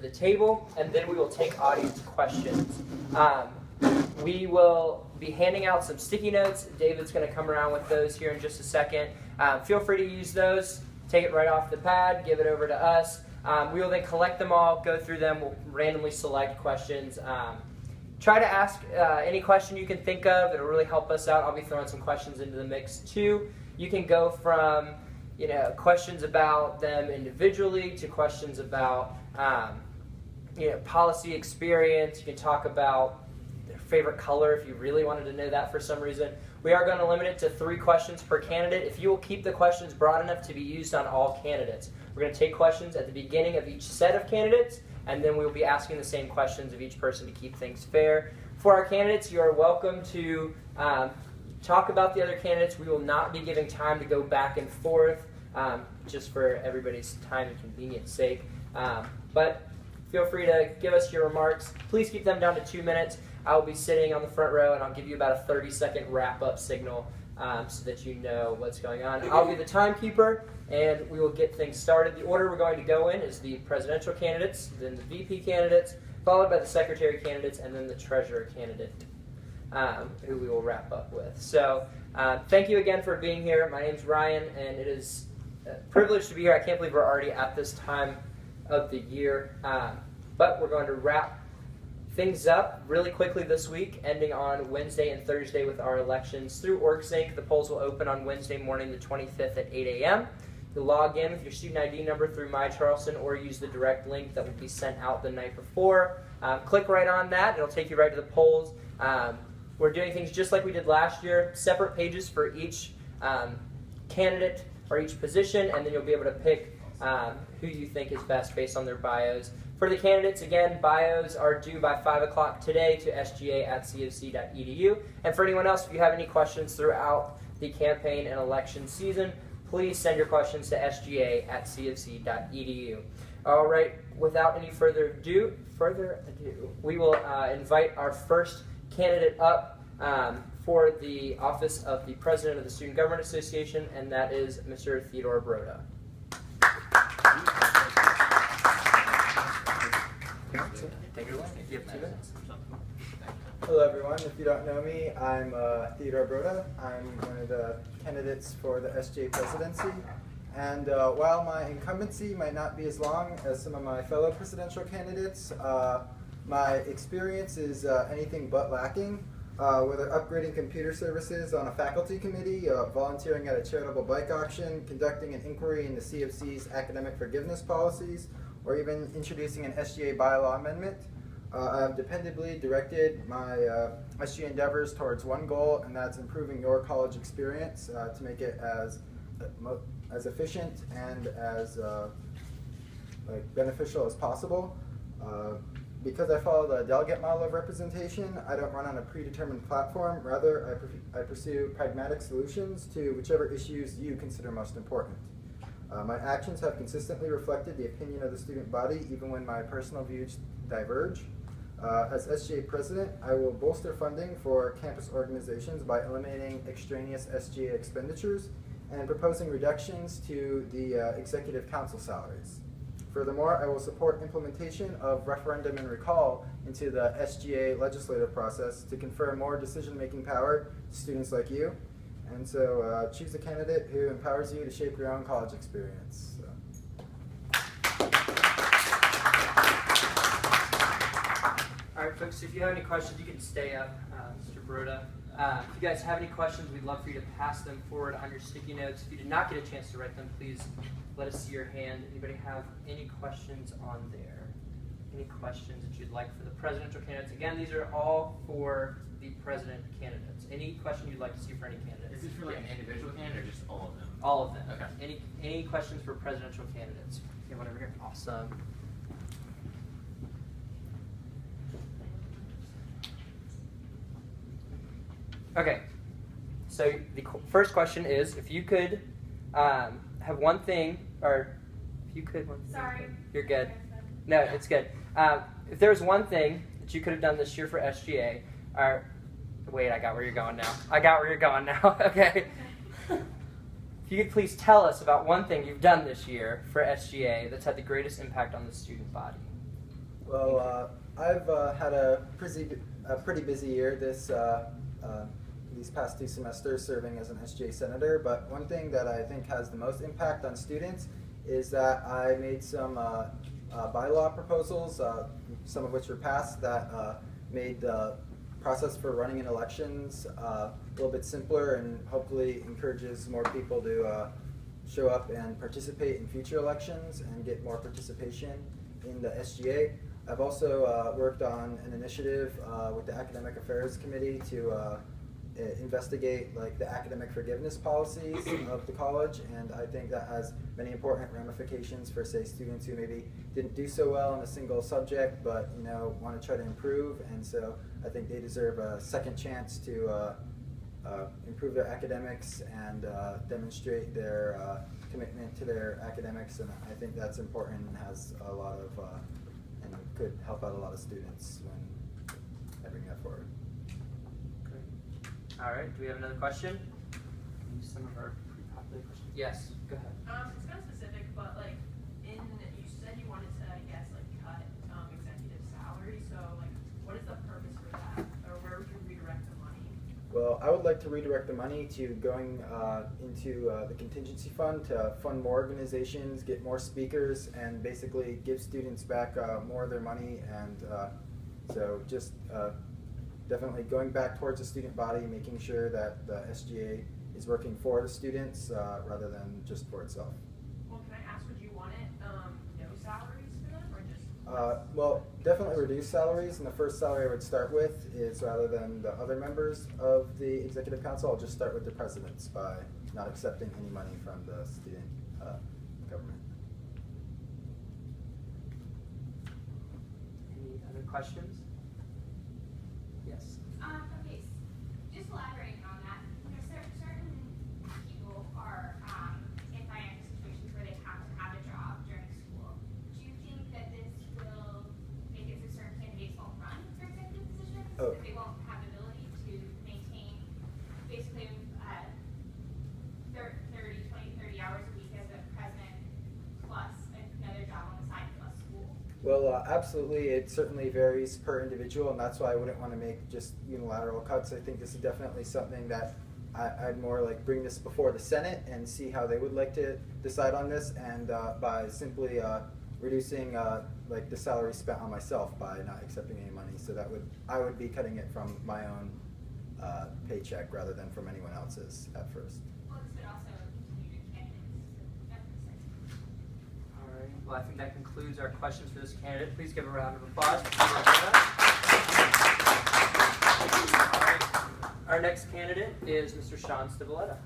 the table, and then we will take audience questions. We will be handing out some sticky notes. David's going to come around with those here in just a second. Feel free to use those. Take it right off the pad, give it over to us. We will then collect them all, go through them, we'll randomly select questions. Try to ask any question you can think of. It'll really help us out. I'll be throwing some questions into the mix too. You can go from questions about them individually to questions about policy experience. You can talk about their favorite color if you really wanted to know that for some reason. We are going to limit it to 3 questions per candidate. If you will keep the questions broad enough to be used on all candidates. We're going to take questions at the beginning of each set of candidates, and then we will be asking the same questions of each person to keep things fair. For our candidates, you are welcome to talk about the other candidates. We will not be giving time to go back and forth, just for everybody's time and convenience sake. But feel free to give us your remarks. Please keep them down to 2 minutes. I will be sitting on the front row, and I'll give you about a 30-second wrap-up signal so that you know what's going on. I'll be the timekeeper, and we will get things started. The order we're going to go in is the presidential candidates, then the VP candidates, followed by the secretary candidates, and then the treasurer candidate, who we will wrap up with. So thank you again for being here. My name's Ryan, and it is a privilege to be here. I can't believe we're already at this time of the year. But we're going to wrap things up really quickly this week, ending on Wednesday and Thursday with our elections through OrgSync. The polls will open on Wednesday morning, the 25th at 8 a.m. You'll log in with your student ID number through My Charleston or use the direct link that will be sent out the night before. Click right on that. It'll take you right to the polls. We're doing things just like we did last year, separate pages for each candidate or each position, and then you'll be able to pick who you think is best based on their bios. For the candidates, again, bios are due by 5 o'clock today to sga@coc.edu. And for anyone else, if you have any questions throughout the campaign and election season, please send your questions to sga@coc.edu. All right, without any further ado, we will invite our first candidate up for the office of the President of the Student Government Association, and that is Mr. Theodore Broda. Take it away. You have 2 minutes. Hello everyone, if you don't know me, I'm Theodore Broda. I'm one of the candidates for the SGA presidency. And while my incumbency might not be as long as some of my fellow presidential candidates, my experience is anything but lacking. Whether upgrading computer services on a faculty committee, volunteering at a charitable bike auction, conducting an inquiry into CFC's academic forgiveness policies, or even introducing an SGA bylaw amendment. I've dependably directed my SGA endeavors towards one goal, and that's improving your college experience to make it as efficient and as beneficial as possible. Because I follow the delegate model of representation, I don't run on a predetermined platform. Rather, I pursue pragmatic solutions to whichever issues you consider most important. My actions have consistently reflected the opinion of the student body, even when my personal views diverge. As SGA president, I will bolster funding for campus organizations by eliminating extraneous SGA expenditures and proposing reductions to the executive council salaries. Furthermore, I will support implementation of referendum and recall into the SGA legislative process to confer more decision-making power to students like you. And so choose a candidate who empowers you to shape your own college experience. So. All right, folks, if you have any questions, you can stay up, Mr. Broda. If you guys have any questions, we'd love for you to pass them forward on your sticky notes. If you did not get a chance to write them, please let us see your hand. Anybody have any questions on there? Any questions that you'd like for the presidential candidates? Again, these are all for the president candidates. Any question you'd like to see for any candidates? Is this for like an individual candidate or just all of them? All of them. Okay. Any questions for presidential candidates? Okay, one over here. Awesome. Okay, so the first question is, if you could have one thing, or if you could... Sorry. You're good. No, it's good. If there was one thing that you could have done this year for SGA, or... Wait, I got where you're going now. Okay. If you could please tell us about one thing you've done this year for SGA that's had the greatest impact on the student body. Well, I've had a pretty busy year these past 2 semesters serving as an SGA senator, but one thing that I think has the most impact on students is that I made some bylaw proposals, some of which were passed, that made the process for running in elections a little bit simpler and hopefully encourages more people to show up and participate in future elections and get more participation in the SGA. I've also worked on an initiative with the Academic Affairs Committee to investigate like the academic forgiveness policies of the college, and I think that has many important ramifications for, say, students who maybe didn't do so well in a single subject but want to try to improve, and so I think they deserve a second chance to improve their academics and demonstrate their commitment to their academics, and I think that's important and has a lot of and could help out a lot of students when I bring that forward. All right, do we have another question? Some of our pretty popular questions. Yes, go ahead. It's kind of specific, but like, you said you wanted to, I guess, like cut executive salary. So like, what is the purpose for that, or where would you redirect the money? Well, I would like to redirect the money to going into the contingency fund to fund more organizations, get more speakers, and basically give students back more of their money, and so just definitely going back towards the student body, making sure that the SGA is working for the students rather than just for itself. Well, can I ask, would you want it no salaries for them, or just? Well, definitely reduce salaries, and the first salary I would start with is, rather than the other members of the executive council, I'll just start with the presidents by not accepting any money from the student government. Any other questions? Yes. Okay, just elaborating on that, certain people are in financial situations where they have to have a job during school. Do you think that this will make it so certain candidates won't run for executive positions? Oh. That they won't have the ability to maintain basically 30 hours a week as a president plus another job on the side plus school? Well, absolutely. It certainly varies per individual, and that's why I wouldn't want to make just unilateral cuts. I think this is definitely something that I'd more like bring this before the Senate and see how they would like to decide on this, and by simply reducing like the salary spent on myself by not accepting any money. So I would be cutting it from my own paycheck rather than from anyone else's at first. Well, this would also continue to candidates. All right. Well, I think that concludes our questions for this candidate. Please give a round of applause. All right. Our next candidate is Mr. Sean Stivaleta.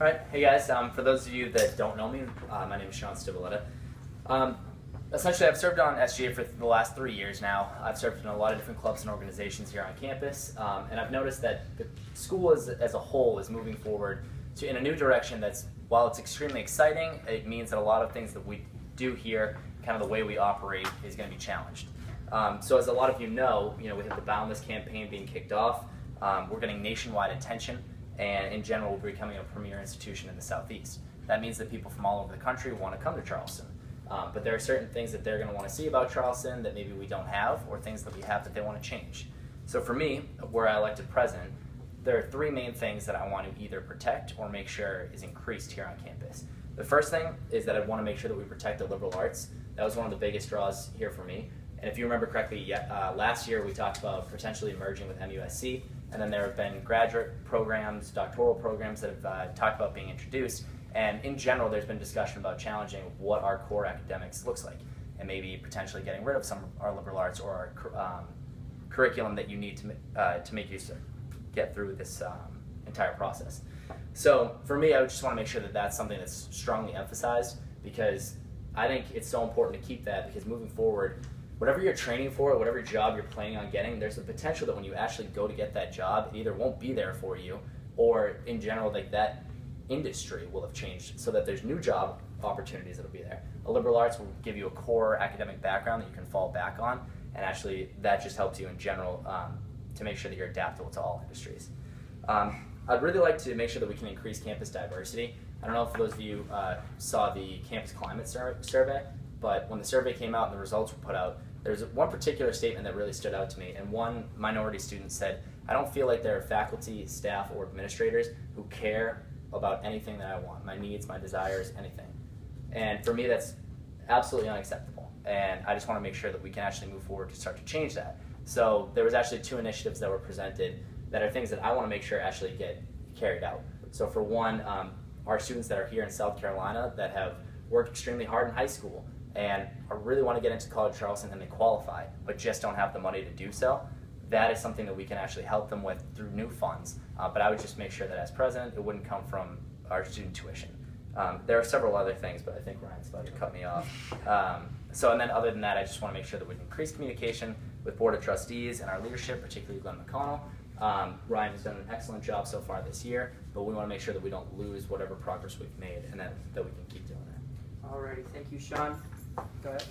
All right, hey guys. For those of you that don't know me, my name is Sean Stivaleta. Essentially, I've served on SGA for the last 3 years now. I've served in a lot of different clubs and organizations here on campus, and I've noticed that the school as a whole is moving forward in a new direction that's, while it's extremely exciting, it means that a lot of things that we do here, kind of the way we operate, is going to be challenged. So as a lot of you know, we have the Boundless campaign being kicked off. We're getting nationwide attention, and in general, we're becoming a premier institution in the Southeast. That means that people from all over the country want to come to Charleston. But there are certain things that they're going to want to see about Charleston that maybe we don't have, or things that we have that they want to change. So for me, where I elected president, there are 3 main things that I want to either protect or make sure is increased here on campus. The first thing is that I want to make sure that we protect the liberal arts. That was one of the biggest draws here for me. And if you remember correctly, last year we talked about potentially merging with MUSC, and then there have been graduate programs, doctoral programs that have talked about being introduced. And in general, there's been discussion about challenging what our core academics looks like, and maybe potentially getting rid of some of our liberal arts or our curriculum that you need to make you get through this entire process. So for me, I just want to make sure that that's something that's strongly emphasized, because I think it's so important to keep that, because moving forward, whatever you're training for, whatever job you're planning on getting, there's the potential that when you actually go to get that job, it either won't be there for you, or in general, like that industry will have changed so that there's new job opportunities that'll be there. A liberal arts will give you a core academic background that you can fall back on, and actually that just helps you in general to make sure that you're adaptable to all industries. I'd really like to make sure that we can increase campus diversity. I don't know if those of you saw the campus climate survey, but when the survey came out and the results were put out, there's one particular statement that really stood out to me, and one minority student said, "I don't feel like there are faculty, staff, or administrators who care about anything that I want, my needs, my desires, anything." And for me, that's absolutely unacceptable. And I just want to make sure that we can actually move forward to start to change that. So there was actually 2 initiatives that were presented that are things that I want to make sure actually get carried out. So for one, our students that are here in South Carolina that have worked extremely hard in high school and really want to get into College Charleston and they qualify, but just don't have the money to do so, that is something that we can actually help them with through new funds. But I would just make sure that as president, it wouldn't come from our student tuition. There are several other things, but I think Ryan's about to cut me off. And then other than that, I just want to make sure that we increase communication with Board of Trustees and our leadership, particularly Glenn McConnell. Ryan has done an excellent job so far this year, but we want to make sure that we don't lose whatever progress we've made and that we can keep doing that. Alrighty, thank you, Sean. Go ahead.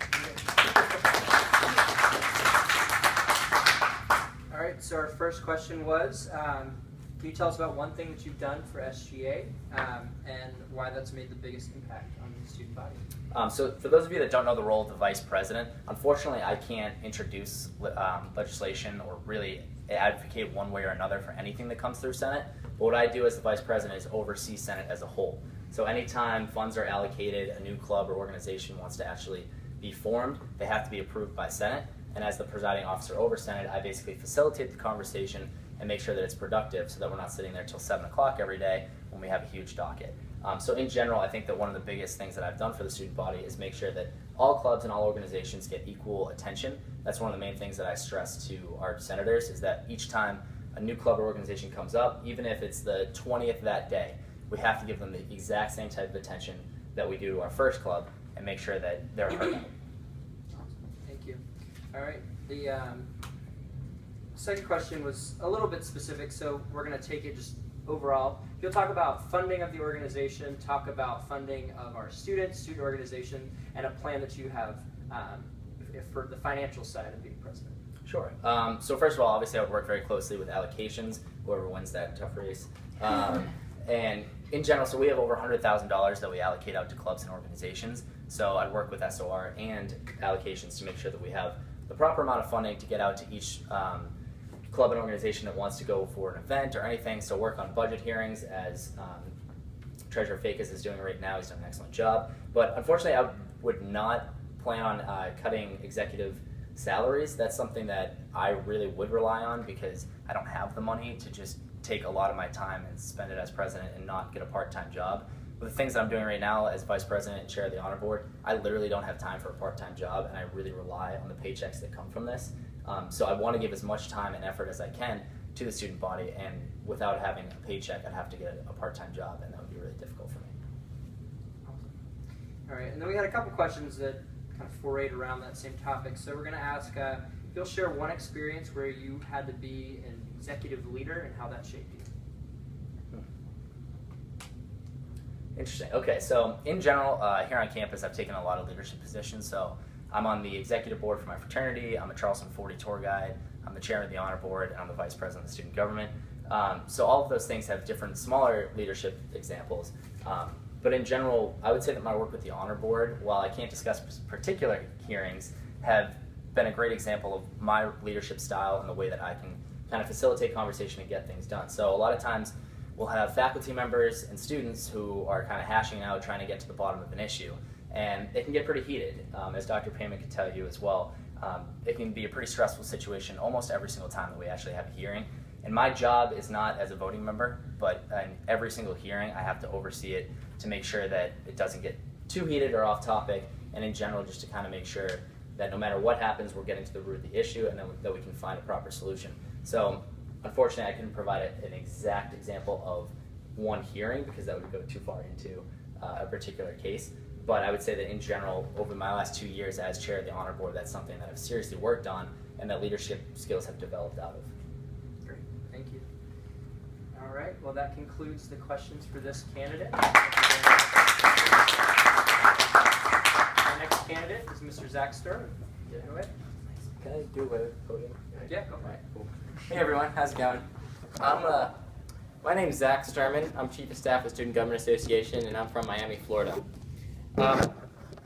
Alright, so our first question was, can you tell us about one thing that you've done for SGA and why that's made the biggest impact on the student body? So for those of you that don't know the role of the vice president, unfortunately I can't introduce legislation or really advocate one way or another for anything that comes through Senate. But what I do as the vice president is oversee Senate as a whole. So anytime funds are allocated, a new club or organization wants to actually be formed, they have to be approved by Senate. And as the presiding officer over Senate, I basically facilitate the conversation and make sure that it's productive so that we're not sitting there till 7 o'clock every day when we have a huge docket. So in general, I think that one of the biggest things that I've done for the student body is make sure that all clubs and all organizations get equal attention. That's one of the main things that I stress to our senators is that each time a new club or organization comes up, even if it's the 20th that day, we have to give them the exact same type of attention that we do to our first club and make sure that they're heard out. Thank you. All right. The second question was a little bit specific, so we're going to take it just overall. You'll talk about funding of the organization, talk about funding of our student organization, and a plan that you have for the financial side of being president. Sure. So first of all, obviously I would work very closely with allocations, whoever wins that tough race. And in general, so we have over $100,000 that we allocate out to clubs and organizations. So I'd work with SOR and allocations to make sure that we have the proper amount of funding to get out to each club and organization that wants to go for an event or anything. So work on budget hearings as Treasurer Fakis is doing right now. He's done an excellent job. But unfortunately, I would not plan on cutting executive salaries. That's something that I really would rely on because I don't have the money to just take a lot of my time and spend it as president and not get a part-time job. With the things that I'm doing right now as vice president and chair of the honor board, I literally don't have time for a part-time job, and I really rely on the paychecks that come from this. So I want to give as much time and effort as I can to the student body, and without having a paycheck, I'd have to get a part-time job, and that would be really difficult for me. Awesome. All right, and then we had a couple questions that kind of forayed around that same topic. So we're going to ask if you'll share one experience where you had to be an executive leader and how that shaped you. Interesting. Okay, so in general, here on campus, I've taken a lot of leadership positions. So I'm on the executive board for my fraternity. I'm a Charleston 40 tour guide. I'm the chairman of the honor board, and I'm the vice president of the student government. So all of those things have different smaller leadership examples. But in general, I would say that my work with the honor board, while I can't discuss particular hearings, have been a great example of my leadership style and the way that I can kind of facilitate conversation and get things done. So a lot of times we'll have faculty members and students who are kind of hashing out, trying to get to the bottom of an issue. And it can get pretty heated, as Dr. Payman could tell you as well. It can be a pretty stressful situation almost every single time that we actually have a hearing. And my job is not as a voting member, but in every single hearing I have to oversee it to make sure that it doesn't get too heated or off topic, and in general just to kind of make sure that no matter what happens, we're getting to the root of the issue and that we can find a proper solution. So unfortunately I couldn't provide an exact example of one hearing because that would go too far into a particular case. But I would say that in general, over my last 2 years as chair of the honor board, that's something that I've seriously worked on and that leadership skills have developed out of. Great, thank you. All right, well that concludes the questions for this candidate. Our next candidate is Mr. Zach Stern. Get away. Can I do a podium? Yeah, go for it. Cool. Hey everyone, how's it going? I'm My name is Zach Sturman. I'm Chief of Staff of Student Government Association, and I'm from Miami, Florida.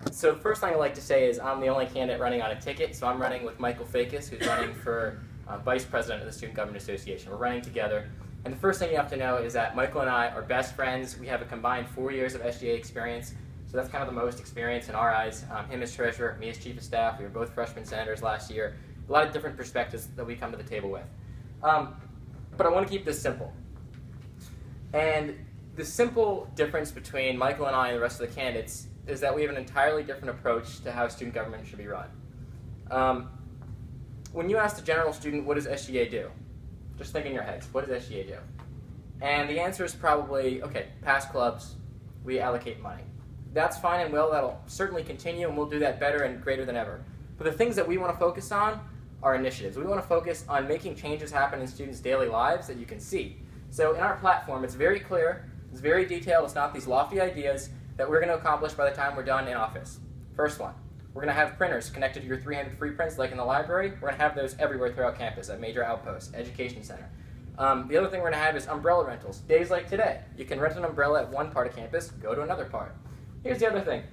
So the first thing I'd like to say is I'm the only candidate running on a ticket, so I'm running with Michael Fakis, who's running for Vice President of the Student Government Association. We're running together. And the first thing you have to know is that Michael and I are best friends. We have a combined 4 years of SGA experience, so that's kind of the most experience in our eyes. Him as treasurer, me as chief of staff. We were both freshman senators last year. A lot of different perspectives that we come to the table with. But I want to keep this simple. And the simple difference between Michael and I and the rest of the candidates is that we have an entirely different approach to how student government should be run. When you ask the general student, what does SGA do? Just think in your heads, what does SGA do? And the answer is probably, okay, pass clubs, we allocate money. That's fine and well, that'll certainly continue, and we'll do that better and greater than ever. But the things that we want to focus on are initiatives. We want to focus on making changes happen in students' daily lives that you can see. So in our platform, it's very clear, it's very detailed, it's not these lofty ideas that we're going to accomplish by the time we're done in office. First one, we're going to have printers connected to your 300 free prints like in the library. We're going to have those everywhere throughout campus at major outposts, education center. The other thing we're going to have is umbrella rentals. Days like today, you can rent an umbrella at one part of campus, go to another part. Here's the other thing.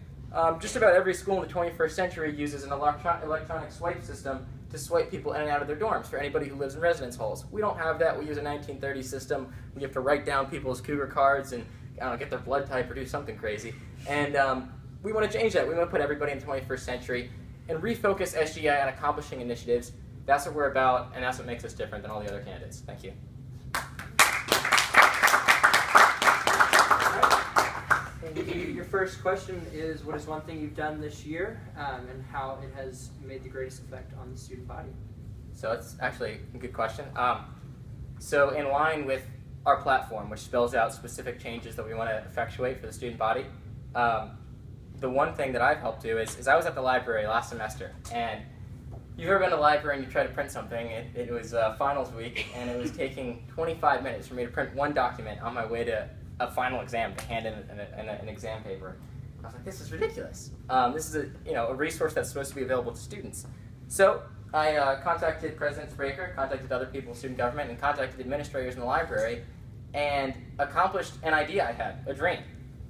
Just about every school in the 21st century uses an electronic swipe system to swipe people in and out of their dorms for anybody who lives in residence halls. We don't have that. We use a 1930s system. We have to write down people's cougar cards and get their blood type or do something crazy. And we want to change that. We want to put everybody in the 21st century and refocus SGA on accomplishing initiatives. That's what we're about, and that's what makes us different than all the other candidates. Thank you. Your first question is, what is one thing you've done this year and how it has made the greatest effect on the student body? So it's actually a good question. So in line with our platform, which spells out specific changes that we want to effectuate for the student body, the one thing that I've helped do is I was at the library last semester, and you've ever been to the library and you try to print something, it was finals week, and it was taking 25 minutes for me to print one document on my way to a final exam to hand in an exam paper. I was like, this is ridiculous. This is a resource that's supposed to be available to students. So I contacted President Spraker, contacted other people in student government, and contacted administrators in the library, and accomplished an idea I had, a dream.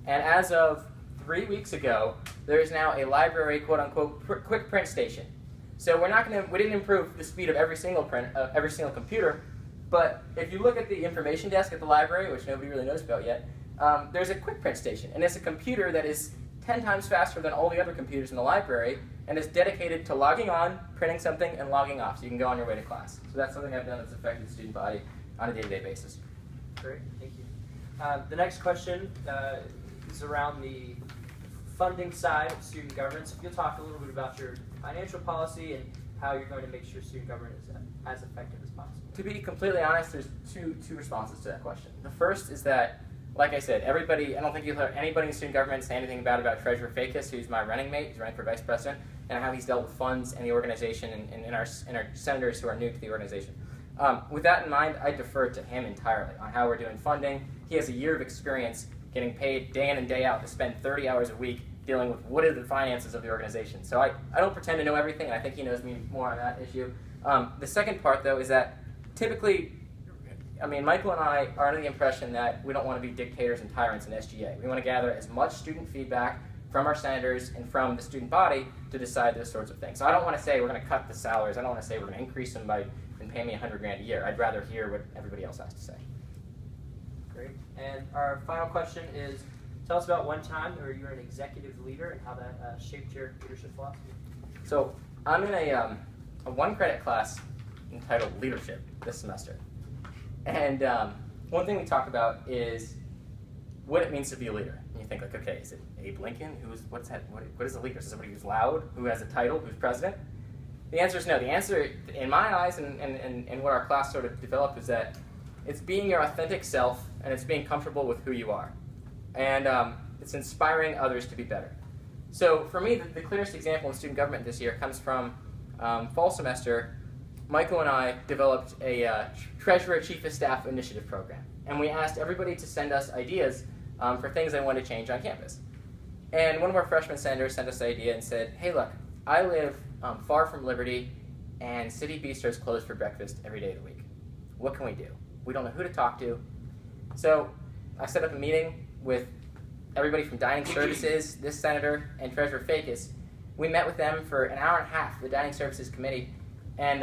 And as of 3 weeks ago, there is now a library quote-unquote quick print station. So we didn't improve the speed of every single computer. But if you look at the information desk at the library, which nobody really knows about yet, there's a quick print station. And it's a computer that is 10 times faster than all the other computers in the library, and is dedicated to logging on, printing something, and logging off, so you can go on your way to class. So that's something I've done that's affected the student body on a day-to-day basis. Great, thank you. The next question is around the funding side of student government. So if you'll talk a little bit about your financial policy and how you're going to make sure student government is as effective as possible. To be completely honest, there's two responses to that question. The first is that, like I said, I don't think you'll hear anybody in student government say anything bad about Treasurer Fakis, who's my running mate, he's running for vice president, and how he's dealt with funds and the organization and our senators who are new to the organization. With that in mind, I defer to him entirely on how we're doing funding. He has a year of experience getting paid day in and day out to spend 30 hours a week dealing with what are the finances of the organization. So I don't pretend to know everything, and I think he knows me more on that issue. The second part, though, is that typically, Michael and I are under the impression that we don't want to be dictators and tyrants in SGA. We want to gather as much student feedback from our senators and from the student body to decide those sorts of things. So I don't want to say we're going to cut the salaries. I don't want to say we're going to increase them and pay me $100 grand a year. I'd rather hear what everybody else has to say. Great. And our final question is, tell us about one time where you were an executive leader and how that shaped your leadership philosophy. So I'm in a one-credit class entitled Leadership this semester. And one thing we talk about is what it means to be a leader. And you think, like, okay, is it Abe Lincoln? What is a leader? Is it somebody who's loud, who has a title, who's president? The answer is no. The answer, in my eyes, and what our class sort of developed, is that it's being your authentic self, and it's being comfortable with who you are. And it's inspiring others to be better. So for me, the clearest example in student government this year comes from fall semester. Michael and I developed a Treasurer Chief of Staff initiative program. And we asked everybody to send us ideas for things they wanted to change on campus. And one of our freshman senators sent us the idea and said, hey, look, I live far from Liberty, and City Bistro is closed for breakfast every day of the week. What can we do? We don't know who to talk to. So I set up a meeting with everybody from dining services, this senator, and Treasurer Fakis. We met with them for an hour and a half, the dining services committee, and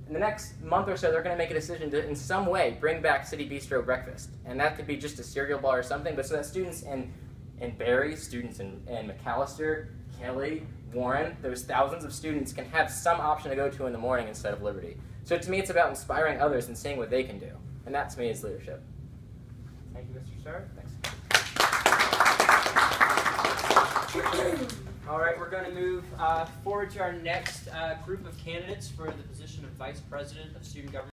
in the next month or so, they're going to make a decision to, in some way, bring back City Bistro breakfast. And that could be just a cereal bar or something, but so that students in Barry, students in McAllister, Kelly, Warren, those thousands of students can have some option to go to in the morning instead of Liberty. So to me, it's about inspiring others and seeing what they can do. And that, to me, is leadership. Thank you, Mr. Starr. Thanks. All right, we're going to move forward to our next group of candidates for the position of Vice President of Student Government.